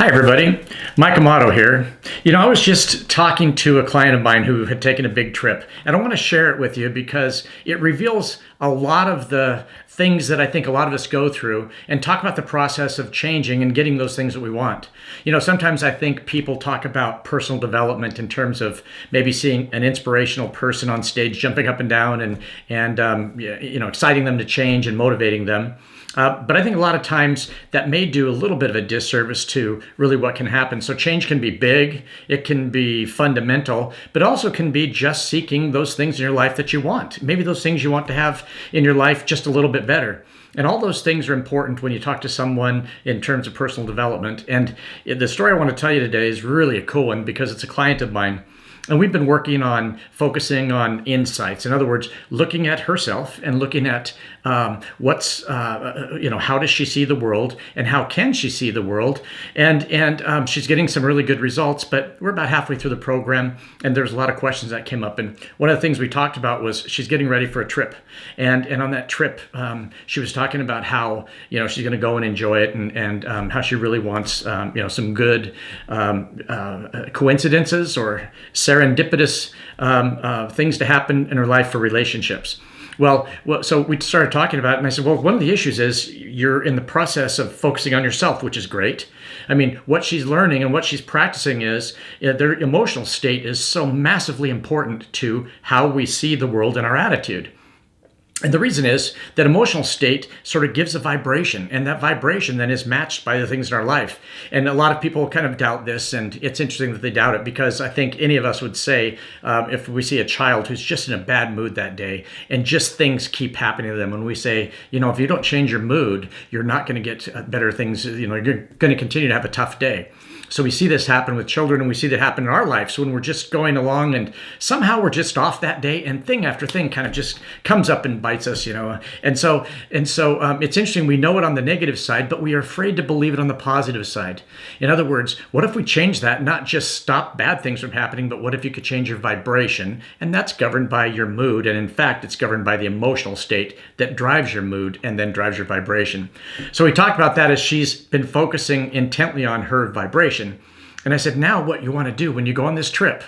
Hi, everybody. Mike Amato here. I was just talking to a client of mine who had taken a big trip, and I want to share it with you because it reveals a lot of the things that I think a lot of us go through and talk about the process of changing and getting those things that we want. Sometimes I think people talk about personal development in terms of maybe seeing an inspirational person on stage jumping up and down and exciting them to change and motivating them. But I think a lot of times that may do a little bit of a disservice to really what can happen. So change can be big, it can be fundamental, but also can be just seeking those things in your life that you want. Maybe those things you want to have in your life just a little bit better. And all those things are important when you talk to someone in terms of personal development. And the story I want to tell you today is really a cool one because it's a client of mine. And we've been working on focusing on insights. In other words, looking at herself and looking at how does she see the world and how can she see the world? And she's getting some really good results, but we're about halfway through the program and there's a lot of questions that came up. And one of the things we talked about was she's getting ready for a trip. And on that trip, she was talking about how, she's going to go and enjoy it and how she really wants, some good coincidences or serendipitous things to happen in her life for relationships. Well, so we started talking about it, and I said, well, one of the issues is you're in the process of focusing on yourself, which is great. I mean, what she's learning and what she's practicing is their emotional state is so massively important to how we see the world and our attitude. And the reason is that emotional state sort of gives a vibration, and that vibration then is matched by the things in our life. And a lot of people kind of doubt this, and it's interesting that they doubt it because I think any of us would say if we see a child who's just in a bad mood that day and just things keep happening to them, and we say, if you don't change your mood, you're not going to get better things, you're going to continue to have a tough day. So we see this happen with children, and we see that happen in our lives when we're just going along and somehow we're just off that day and thing after thing kind of just comes up and bites us, And so it's interesting. We know it on the negative side, but we are afraid to believe it on the positive side. In other words, what if we change that, not just stop bad things from happening, but what if you could change your vibration? And that's governed by your mood. And in fact, it's governed by the emotional state that drives your mood and then drives your vibration. So we talked about that as she's been focusing intently on her vibration. And I said, now what you want to do when you go on this trip,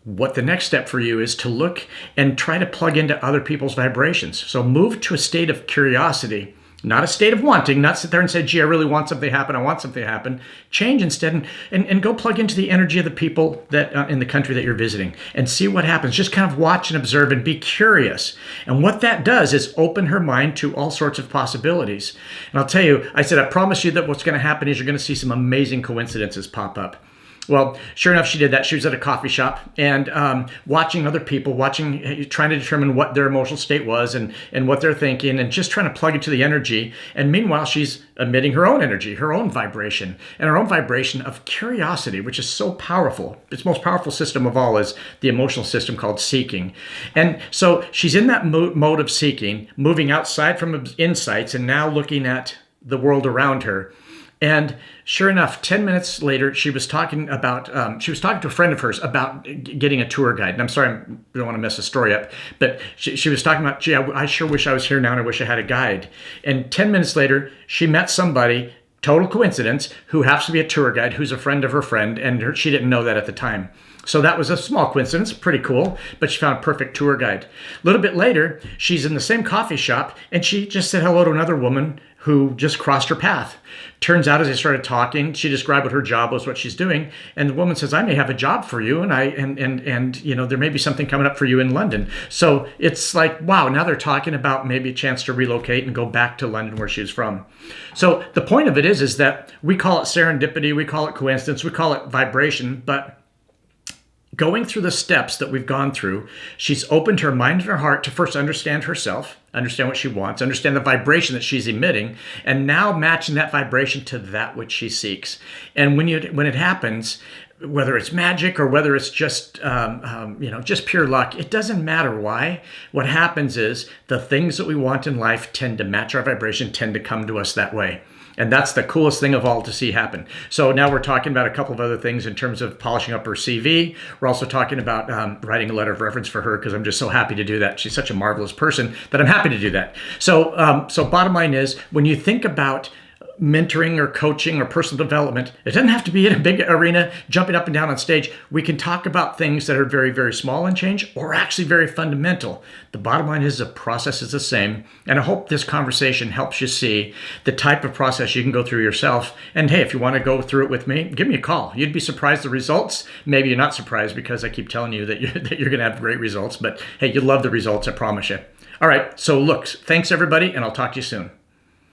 what the next step for you is to look and try to plug into other people's vibrations. So move to a state of curiosity, not a state of wanting, not sit there and say, gee, I really want something to happen. I want something to happen. Change instead and go plug into the energy of the people that in the country that you're visiting and see what happens. Just kind of watch and observe and be curious. And what that does is open her mind to all sorts of possibilities. And I'll tell you, I said, I promise you that what's going to happen is you're going to see some amazing coincidences pop up. Well, sure enough, she did that. She was at a coffee shop and watching other people, trying to determine what their emotional state was and what they're thinking and just trying to plug into the energy. And meanwhile, she's emitting her own energy, her own vibration, and her own vibration of curiosity, which is so powerful. Its most powerful system of all is the emotional system called seeking. And so she's in that mode of seeking, moving outside from insights and now looking at the world around her. And sure enough, 10 minutes later, she was talking to a friend of hers about getting a tour guide. And I'm sorry, I don't want to mess the story up, but she was talking about, gee, I sure wish I was here now and I wish I had a guide. And 10 minutes later, she met somebody, total coincidence, who happens to be a tour guide, who's a friend of her friend, and she didn't know that at the time. So that was a small coincidence, pretty cool, but she found a perfect tour guide. A little bit later, she's in the same coffee shop, and she just said hello to another woman who just crossed her path. Turns out as they started talking, she described what her job was, what she's doing, and the woman says, I may have a job for you, and there may be something coming up for you in London. So it's like, wow, now they're talking about maybe a chance to relocate and go back to London where she was from. So the point of it is that we call it serendipity, we call it coincidence, we call it vibration, but going through the steps that we've gone through, she's opened her mind and her heart to first understand herself, understand what she wants, understand the vibration that she's emitting, and now matching that vibration to that which she seeks. And when it happens, whether it's magic or whether it's just just pure luck, it doesn't matter why. What happens is the things that we want in life tend to match our vibration, tend to come to us that way. And that's the coolest thing of all to see happen. So now we're talking about a couple of other things in terms of polishing up her CV. We're also talking about writing a letter of reference for her because I'm just so happy to do that. She's such a marvelous person that I'm happy to do that. So bottom line is, when you think about mentoring or coaching or personal development, it doesn't have to be in a big arena, jumping up and down on stage. We can talk about things that are very, very small in change or actually very fundamental. The bottom line is the process is the same. And I hope this conversation helps you see the type of process you can go through yourself. And hey, if you want to go through it with me, give me a call. You'd be surprised the results. Maybe you're not surprised because I keep telling you that you're going to have great results. But hey, you'll love the results, I promise you. All right, so look, thanks everybody, and I'll talk to you soon.